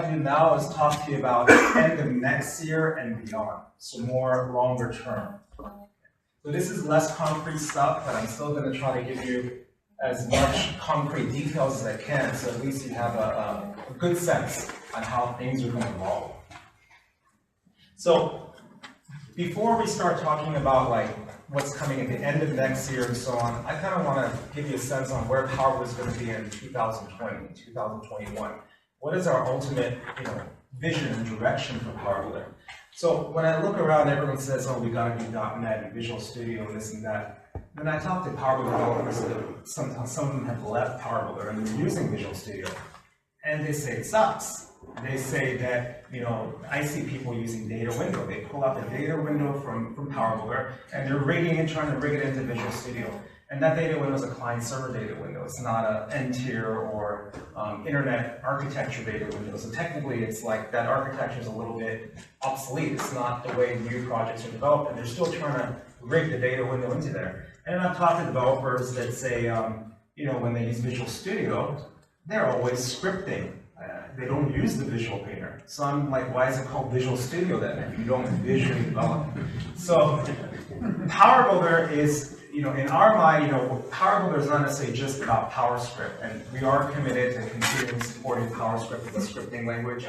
to do now is talk to you about end of next year and beyond, so more longer term. So this is less concrete stuff, but I'm still going to try to give you as much concrete details as I can, so at least you have a good sense on how things are going to evolve. So before we start talking about like what's coming at the end of next year and so on, I kind of want to give you a sense on where Powerbuilder is going to be in 2020, 2021. What is our ultimate, vision and direction for Powerbuilder? So when I look around, everyone says, "Oh, we got to do .NET and Visual Studio and this and that." When I talk to Powerbuilder developers, some of them have left Powerbuilder and they're using Visual Studio, and they say it sucks. They say that, I see people using data window. They pull out the data window from Powerbuilder and they're trying to rig it into Visual Studio. And that data window is a client-server data window. It's not a N-tier or internet architecture data window. So technically, it's like that architecture is a little bit obsolete. It's not the way new projects are developed, and they're still trying to rig the data window into there. And I've talked to developers that say, when they use Visual Studio, they're always scripting. They don't use the visual painter. So I'm like, why is it called Visual Studio then if you don't visually develop? So Powerbuilder is, in our mind, Powerbuilder is not necessarily just about PowerScript, and we are committed to continuing supporting PowerScript as a scripting language.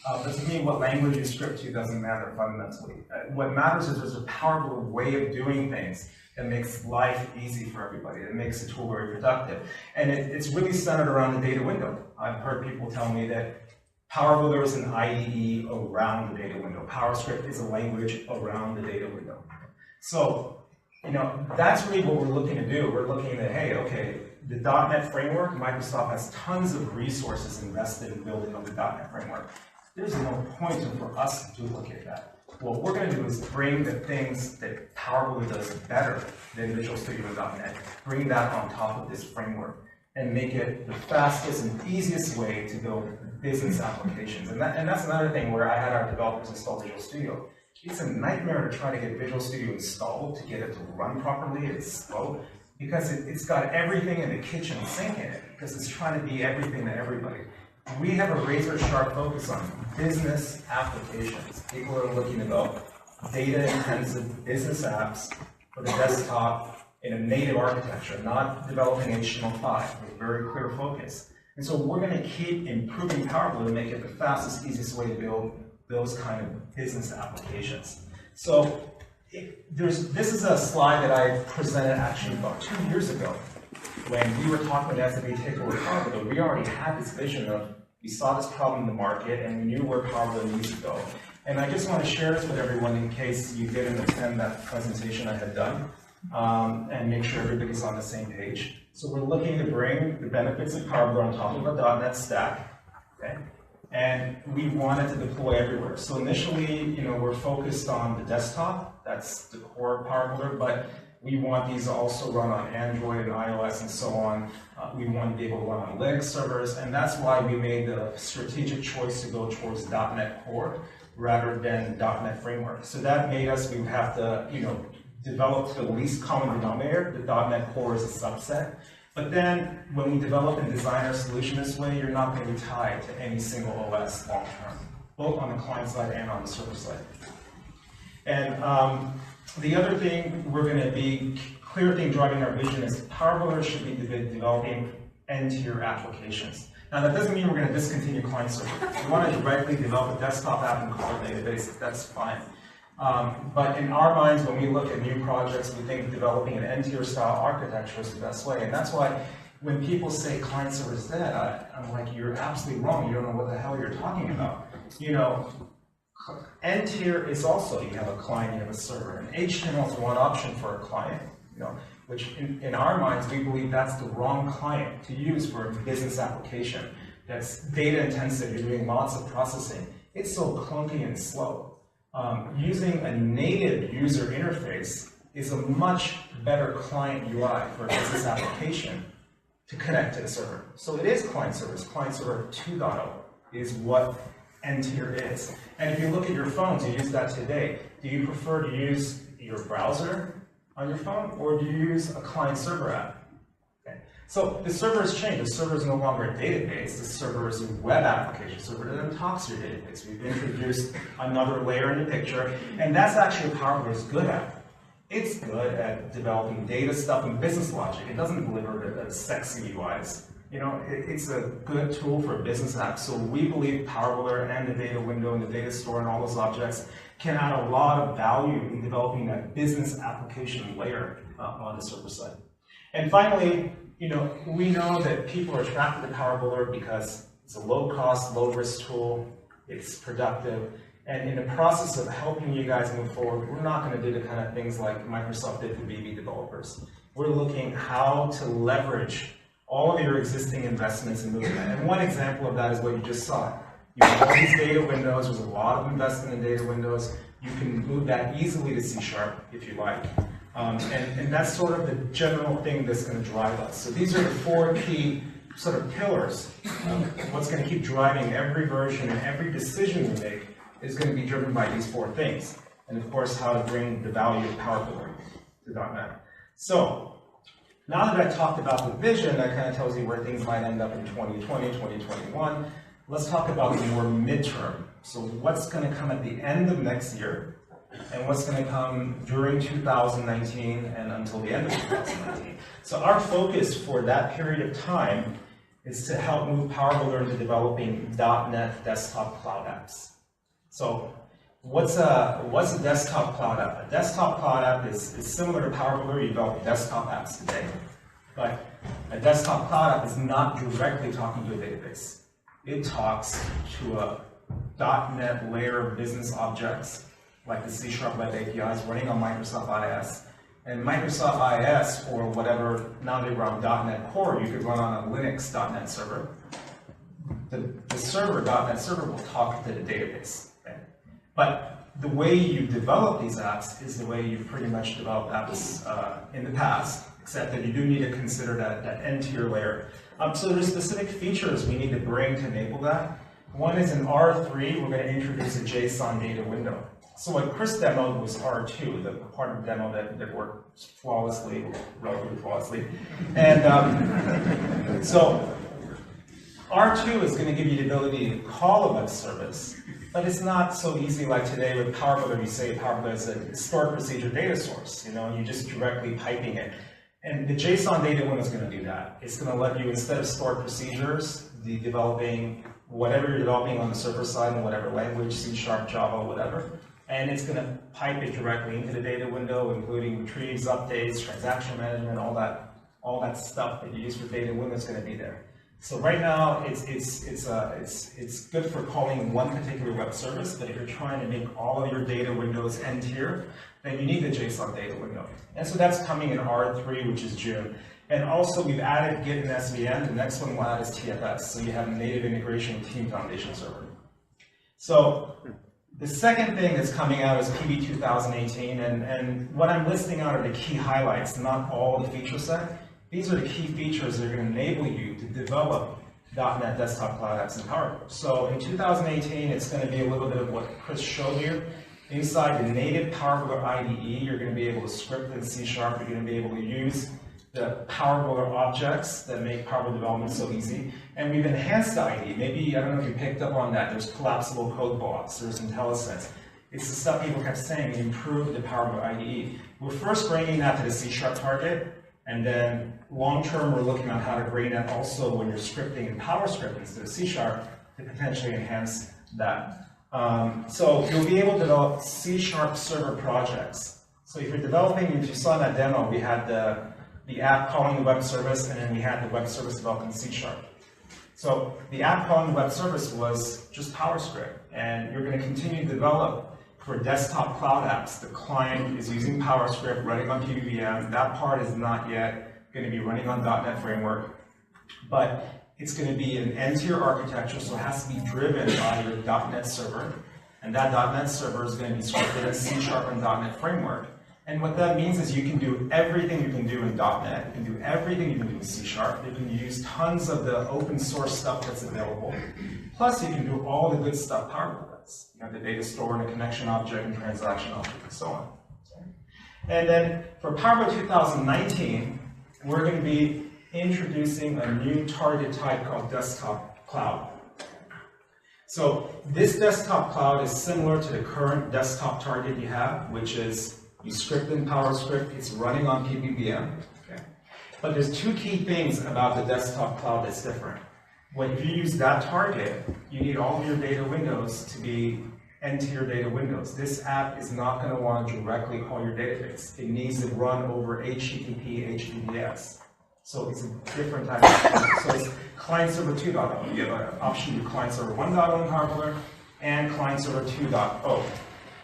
But to me, what language you script to doesn't matter fundamentally. What matters is there's a Powerbuilder way of doing things that makes life easy for everybody. It makes the tool very productive. And it's really centered around the data window. I've heard people tell me that Powerbuilder is an IDE around the data window. PowerScript is a language around the data window. So, that's really what we're looking to do. We're looking at, hey, okay, the .NET framework, Microsoft has tons of resources invested in building up the .NET framework. There's no point for us to duplicate that. What we're going to do is bring the things that Powerbuilder does better than Visual Studio and .NET, bring that on top of this framework, and make it the fastest and easiest way to build business applications. And that's another thing where I had our developers install Visual Studio. It's a nightmare to try to get Visual Studio installed, to get it to run properly. It's slow, because it's got everything in the kitchen sink in it, because it's trying to be everything to everybody. We have a razor-sharp focus on business applications. People are looking to build data-intensive business apps for the desktop in a native architecture, not developing HTML5 with very clear focus. And so we're going to keep improving Powerbuilder to make it the fastest, easiest way to build those kind of business applications. So this is a slide that I presented actually about 2 years ago. When we were talking about SAP takeover Powerbuilder, we already had this vision of, we saw this problem in the market and we knew where Powerbuilder needs to go. And I just want to share this with everyone in case you didn't attend that presentation I had done, and make sure everybody's on the same page. So we're looking to bring the benefits of Powerbuilder on top of a .NET stack, okay? And we wanted to deploy everywhere. So initially, we're focused on the desktop. That's the core Powerbuilder, but we want these to also run on Android and iOS and so on. We want to be able to run on Linux servers, and that's why we made the strategic choice to go towards .NET Core rather than .NET Framework. So that made us, we would have to, develop the least common denominator. The .NET Core is a subset. But then, when we develop and design our solution this way, you're not going to be tied to any single OS long term, both on the client side and on the server side. And the other thing we're going to be, clear thing driving our vision is Powerbuilder should be developing end-tier applications. Now that doesn't mean we're going to discontinue client server. If we want to directly develop a desktop app and call it a database, that's fine. But in our minds, when we look at new projects, we think developing an end-tier style architecture is the best way. And that's why when people say client server is dead, I'm like, you're absolutely wrong. You don't know what the hell you're talking about. End-tier is also, you have a client, you have a server, and HTML is one option for a client, which in our minds, we believe that's the wrong client to use for a business application. That's data intensive, you're doing lots of processing. It's so clunky and slow. Using a native user interface is a much better client UI for a business application to connect to the server. So it is client server. Client server 2.0 is what end-tier is. And if you look at your phones, you use that today. Do you prefer to use your browser on your phone, or do you use a client-server app? Okay. So the server has changed. The server is no longer a database. The server is a web application server that then talks to your database. We've introduced another layer in the picture, and that's actually what Powerbuilder is good at. It's good at developing data stuff and business logic. It doesn't deliver the sexy UIs. You know, it's a good tool for a business app. So we believe Powerbuilder and the data window and the data store and all those objects can add a lot of value in developing that business application layer on the server side. And finally, you know, we know that people are attracted to Powerbuilder because it's a low-cost, low-risk tool. It's productive. And in the process of helping you guys move forward, we're not going to do the kind of things like Microsoft did for BB developers. We're looking how to leverage all of your existing investments and moving that. And one example of that is what you just saw. You have all these data windows. There's a lot of investment in data windows. You can move that easily to C# if you like. And that's sort of the general thing that's going to drive us. So these are the 4 key sort of pillars of what's going to keep driving every version and every decision we make is going to be driven by these 4 things. And of course, how to bring the value of Powerbuilder to .NET. So now that I've talked about the vision, that kind of tells you where things might end up in 2020, 2021. Let's talk about the more midterm. So what's going to come at the end of next year, and what's going to come during 2019 and until the end of 2019. So our focus for that period of time is to help move Powerbuilder into developing .NET desktop cloud apps. So what's a desktop cloud app? A desktop cloud app is similar to Powerbuilder. You develop desktop apps today. But a desktop cloud app is not directly talking to a database. It talks to a .NET layer of business objects, like the C# web APIs running on Microsoft IS. And Microsoft IS, or whatever, now they run .NET Core, you could run on a Linux .NET server. The server, .NET server, will talk to the database. Okay? But the way you develop these apps is the way you've pretty much developed apps in the past, except that you do need to consider that end-tier layer. So there's specific features we need to bring to enable that. One is in R3, we're going to introduce a JSON data window. So what Chris demoed was R2, the part of the demo that worked flawlessly, relatively flawlessly. And so R2 is going to give you the ability to call a web service, but it's not so easy like today with Powerbuilder. You say Powerbuilder is a stored procedure data source, you know, you're just directly piping it. And the JSON data window is going to do that. It's going to let you, instead of stored procedures, developing whatever you're developing on the server side in whatever language, C#, Java, whatever, and it's going to pipe it directly into the data window, including retrieves, updates, transaction management, all that stuff that you use for data window is going to be there. So right now, it's good for calling one particular web service, but if you're trying to make all of your data windows end-tier, then you need the JSON data window. And so that's coming in R3, which is June. And also, we've added Git and SVN. The next one we'll add is TFS. So you have native integration with Team Foundation Server. So the second thing that's coming out is PB 2018. And what I'm listing out are the key highlights, not all the feature set. These are the key features that are going to enable you to develop .NET Desktop Cloud Apps in Powerbuilder. So in 2018, it's going to be a little bit of what Chris showed you. Inside the native Powerbuilder IDE, you're going to be able to script in C#. You're going to be able to use the Powerbuilder objects that make Powerbuilder development so easy. And we've enhanced the IDE. Maybe, I don't know if you picked up on that, there's collapsible code blocks, there's IntelliSense. It's the stuff people kept saying, improve the Powerbuilder IDE. We're first bringing that to the C# target, and then long-term we're looking at how to bring that also when you're scripting in PowerScript instead of C# to potentially enhance that. So you'll be able to develop C# server projects. So if you're developing, if you saw in that demo, we had the app calling the web service, and then we had the web service developed in C#. So the app calling the web service was just PowerScript, and you're going to continue to develop for desktop cloud apps. The client is using PowerScript, running on PBVM. That part is not yet going to be running on .NET Framework, but it's going to be an end-tier architecture, so it has to be driven by your .NET server, and that .NET server is going to be scripted in C# and .NET Framework. And what that means is you can do everything you can do in .NET, you can do everything you can do in C#, you can use tons of the open source stuff that's available, plus you can do all the good stuff Powerbuilder does. You have the data store and a connection object and transaction object and so on. And then for Powerbuilder 2019, we're going to be introducing a new target type called desktop cloud. So this desktop cloud is similar to the current desktop target you have, which is you script in PowerScript, it's running on PPBM. Okay. But there's two key things about the desktop cloud that's different. When you use that target, you need all of your data windows to be end-tier data windows. This app is not going to want to directly call your database. It needs to run over HTTP, HTTPS. So it's a different type of, so it's client server 2.0. You have an option to do client server 1.0 in Powerbuilder and client server 2.0.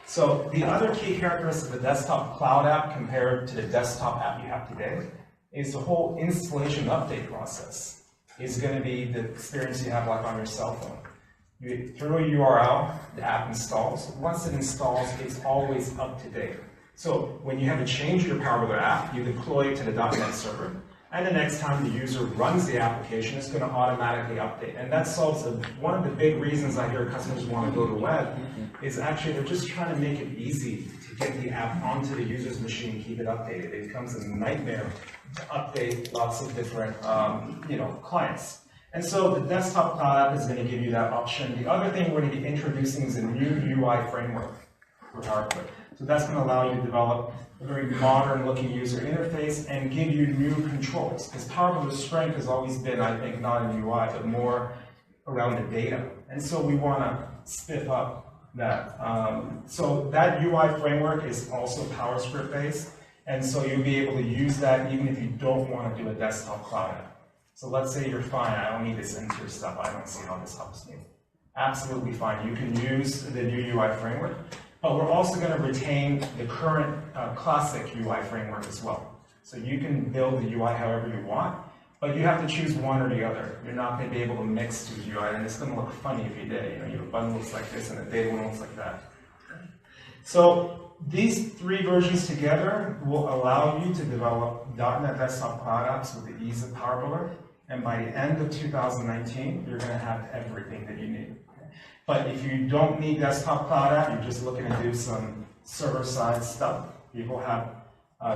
So the other key characteristic of the desktop cloud app compared to the desktop app you have today is the whole installation update process is going to be the experience you have like on your cell phone. Through a URL, the app installs. Once it installs, it's always up to date. So when you have to change your Powerbuilder app, you deploy it to the .NET server. And the next time the user runs the application, it's going to automatically update. And that solves one of the big reasons I hear customers want to go to web is actually they're just trying to make it easy to get the app onto the user's machine and keep it updated. It becomes a nightmare to update lots of different clients. And so the desktop cloud app is going to give you that option. The other thing we're going to be introducing is a new UI framework for Powerbuilder. So that's going to allow you to develop a very modern looking user interface and give you new controls. Because Powerbuilder's strength has always been, I think, not in UI, but more around the data. And so we want to spiff up that. So that UI framework is also PowerScript based. And so you'll be able to use that even if you don't want to do a desktop cloud app. So let's say you're fine, I don't need this end-tier stuff, I don't see how this helps me. Absolutely fine, you can use the new UI framework, but we're also going to retain the current classic UI framework as well. So you can build the UI however you want, but you have to choose one or the other. You're not going to be able to mix two UI, and it's going to look funny if you did. Your button looks like this and the data one looks like that. So these three versions together will allow you to develop .NET Desktop Cloud apps with the ease of Powerbuilder. And by the end of 2019, you're going to have everything that you need. But if you don't need Desktop Cloud app, you're just looking to do some server-side stuff. People have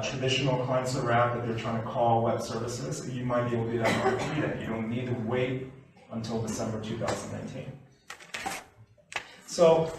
traditional client-server app that they're trying to call web services. You might be able to do that on Appeon. You don't need to wait until December 2019. So,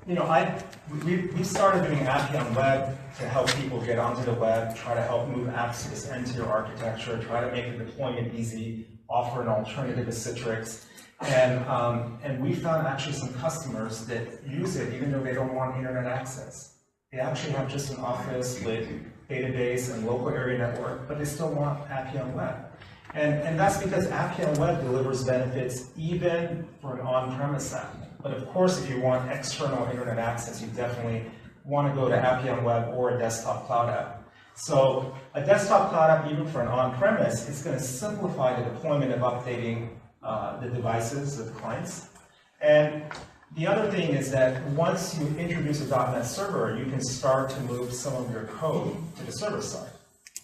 we started doing Appeon Web to help people get onto the web, try to help move apps to this end-tier architecture, try to make the deployment easy, offer an alternative to Citrix. And we found actually some customers that use it even though they don't want internet access. They actually have just an office with database and local area network, but they still want Appeon Web. And that's because Appeon Web delivers benefits even for an on-premise app. But of course, if you want external internet access, you definitely want to go to Appeon Web or a desktop cloud app. So a desktop cloud app, even for an on-premise, is going to simplify the deployment of updating the devices of the clients. And the other thing is that once you introduce a .NET server, you can start to move some of your code to the server side.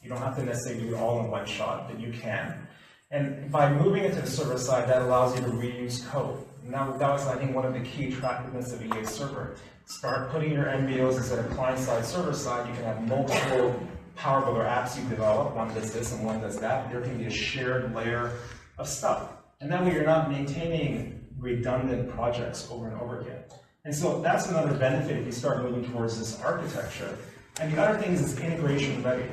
You don't have to necessarily do it all in one shot, but you can. And by moving it to the server side, that allows you to reuse code. Now, that was, I think, one of the key attractiveness of EA Server. Start putting your MVOs instead of client-side, server-side. You can have multiple Powerbuilder apps you develop. One does this and one does that. There can be a shared layer of stuff. And that way you're not maintaining redundant projects over and over again. And so that's another benefit if you start moving towards this architecture. And the other thing is it's integration ready.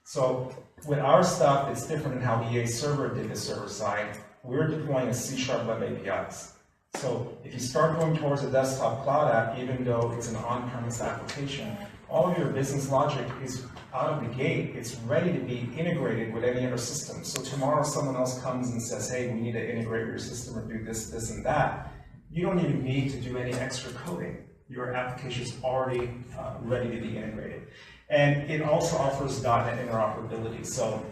So with our stuff, it's different than how EA Server did the server side. We're deploying a C# web APIs. So if you start going towards a desktop cloud app, even though it's an on-premise application, all of your business logic is out of the gate. It's ready to be integrated with any other system. So tomorrow someone else comes and says, hey, we need to integrate your system or do this, this, and that. You don't even need to do any extra coding. Your application is already ready to be integrated. And it also offers .NET interoperability. So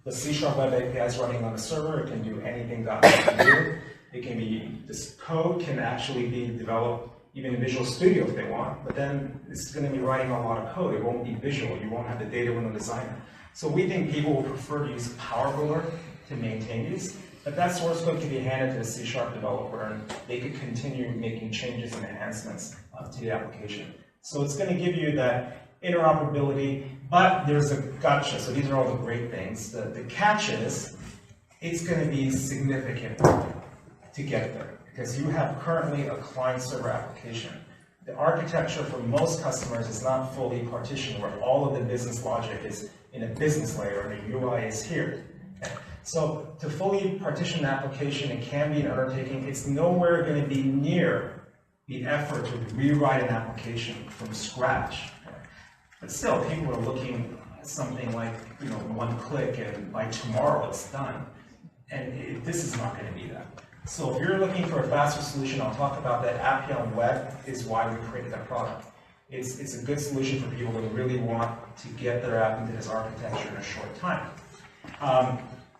the C# web API is running on the server. It can do anything .NET can do. It can be, this code can actually be developed even in Visual Studio if they want, but then it's going to be writing a lot of code. It won't be visual. You won't have the data window designer. So we think people will prefer to use Powerbuilder to maintain these, but that source code can be handed to the C# developer and they could continue making changes and enhancements to the application. So it's going to give you that interoperability, but there's a gotcha. So these are all the great things. The catch is, it's going to be significant to get there, because you have currently a client-server application. The architecture for most customers is not fully partitioned, where all of the business logic is in a business layer and the UI is here. Okay. So to fully partition an application, it can be an undertaking. It's nowhere going to be near the effort to rewrite an application from scratch. Okay. But still, people are looking at something like, one click and by tomorrow it's done. And this is not going to be that. So if you're looking for a faster solution, I'll talk about that. Appeon Web is why we created that product. It's a good solution for people who really want to get their app into this architecture in a short time.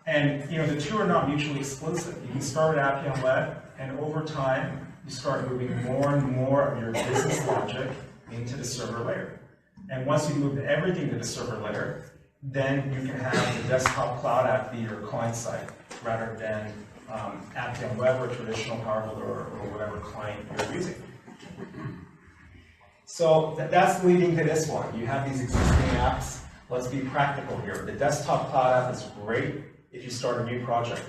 And the two are not mutually exclusive. You can start with Appeon Web, and over time, you start moving more and more of your business logic into the server layer. And once you move everything to the server layer, then you can have the desktop cloud app be your client side, rather than Appeon Web or traditional Powerbuilder or whatever client you're using. So that's leading to this one. You have these existing apps. Let's be practical here. The desktop cloud app is great if you start a new project,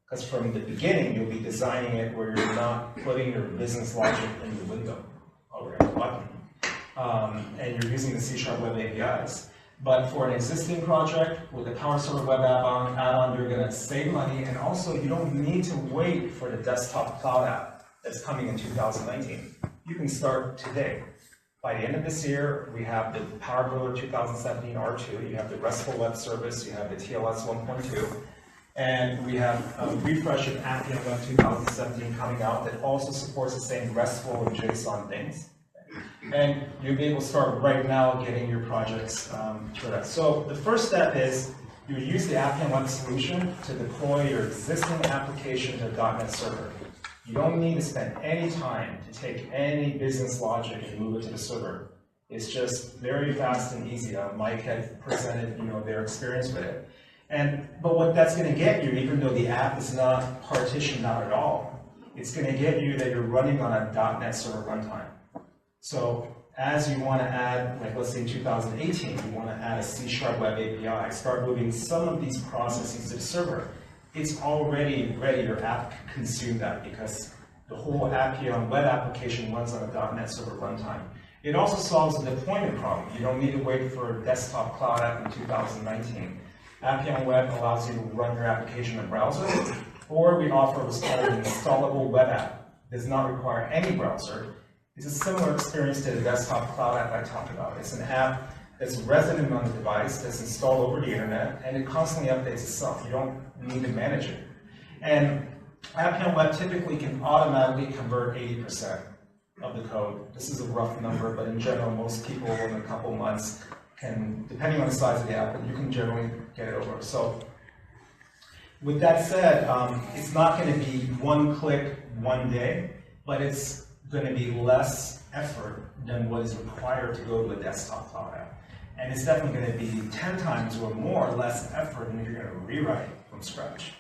because from the beginning you'll be designing it where you're not putting your business logic in the window or in the button, and you're using the C# Web APIs. But for an existing project with the PowerServer Web add-on, you're going to save money, and also you don't need to wait for the desktop cloud app that's coming in 2019. You can start today. By the end of this year, we have the Powerbuilder 2017 R2, you have the RESTful Web Service, you have the TLS 1.2, and we have a refresh of Appeon Web 2017 coming out that also supports the same RESTful and JSON things. And you'll be able to start right now getting your projects to that. So the first step is you use the Appeon Web solution to deploy your existing application to a .NET server. You don't need to spend any time to take any business logic and move it to the server. It's just very fast and easy. Mike had presented their experience with it. But what that's going to get you, even though the app is not partitioned out at all, it's going to get you that you're running on a .NET server runtime. So as you want to add, like let's say in 2018, you want to add a C# Web API, start moving some of these processes to the server. It's already ready, your app can consume that because the whole Appeon Web application runs on a .NET server runtime. It also solves the deployment problem. You don't need to wait for a desktop cloud app in 2019. Appeon Web allows you to run your application in a browser, or we offer what's called an installable web app. It does not require any browser. It's a similar experience to the desktop cloud app I talked about. It's an app that's resident on the device, that's installed over the internet, and it constantly updates itself. You don't need to manage it. And Appeon Web typically can automatically convert 80% of the code. This is a rough number, but in general, most people in a couple months can, depending on the size of the app, you can generally get it over. So with that said, it's not going to be one click, one day, but it's going to be less effort than what is required to go to a desktop cloud app. And it's definitely going to be 10 times or more less effort than if you're going to rewrite from scratch.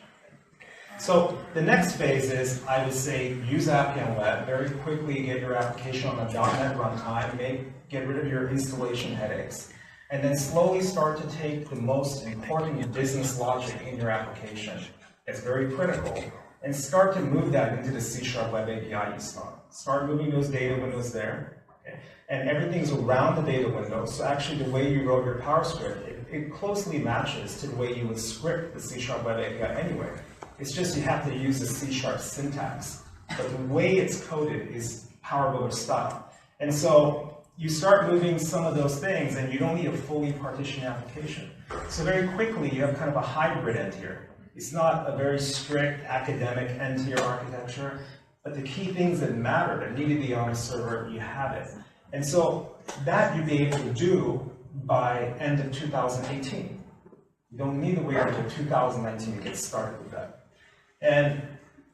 So the next phase is, I would say, use Appeon Web, very quickly get your application on a .NET runtime, get rid of your installation headaches, and then slowly start to take the most important business logic in your application. It's very critical, and start to move that into the C# Web API you start. Start moving those data windows there, okay? And everything's around the data window, so actually the way you wrote your PowerScript, it closely matches to the way you would script the C# Web API anyway. It's just you have to use the C# syntax, but the way it's coded is Powerbuilder style. And so you start moving some of those things, and you don't need a fully partitioned application. So very quickly, you have kind of a hybrid end here. It's not a very strict academic end to your architecture, but the key things that matter, that need to be on the server, you have it. And so that you'll be able to do by end of 2018. You don't need to wait until 2019 to get started with that. And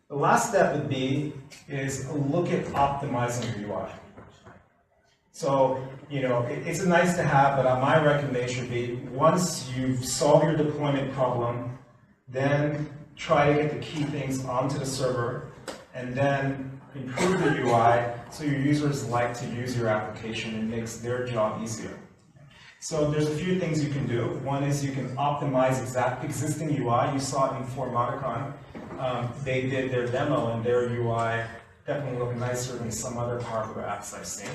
the last step would be is look at optimizing your UI. So, it's a nice to have, but my recommendation would be once you've solved your deployment problem, then try to get the key things onto the server, and then improve the UI so your users like to use your application and makes their job easier. So there's a few things you can do. One is you can optimize existing UI. You saw it in Formaticon. They did their demo and their UI definitely looked nicer than some other Powerbuilder apps I've seen.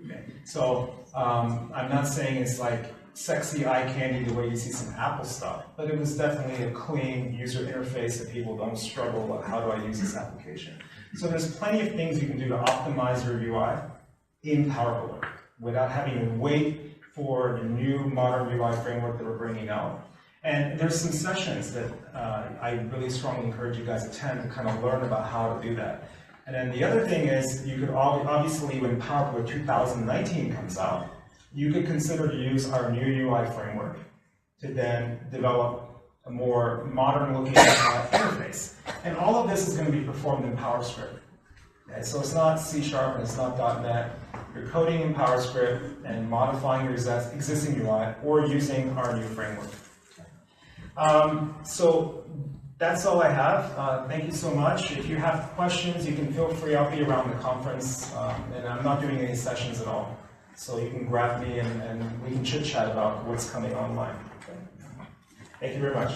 Okay. So I'm not saying it's like sexy eye candy the way you see some Apple stuff, but it was definitely a clean user interface that people don't struggle with how do I use this application. So there's plenty of things you can do to optimize your UI in Powerbuilder without having to wait for the new modern UI framework that we're bringing out. And there's some sessions that I really strongly encourage you guys to attend to kind of learn about how to do that. And then the other thing is, you could obviously, when Powerbuilder 2019 comes out, you could consider to use our new UI framework to then develop a more modern looking interface. And all of this is going to be performed in PowerScript. Okay, so it's not C# and it's not .NET. You're coding in PowerScript and modifying your existing UI or using our new framework. So that's all I have. Thank you so much. If you have questions, you can feel free. I'll be around the conference, and I'm not doing any sessions at all. So you can grab me and we can chit-chat about what's coming online. Okay. Thank you very much.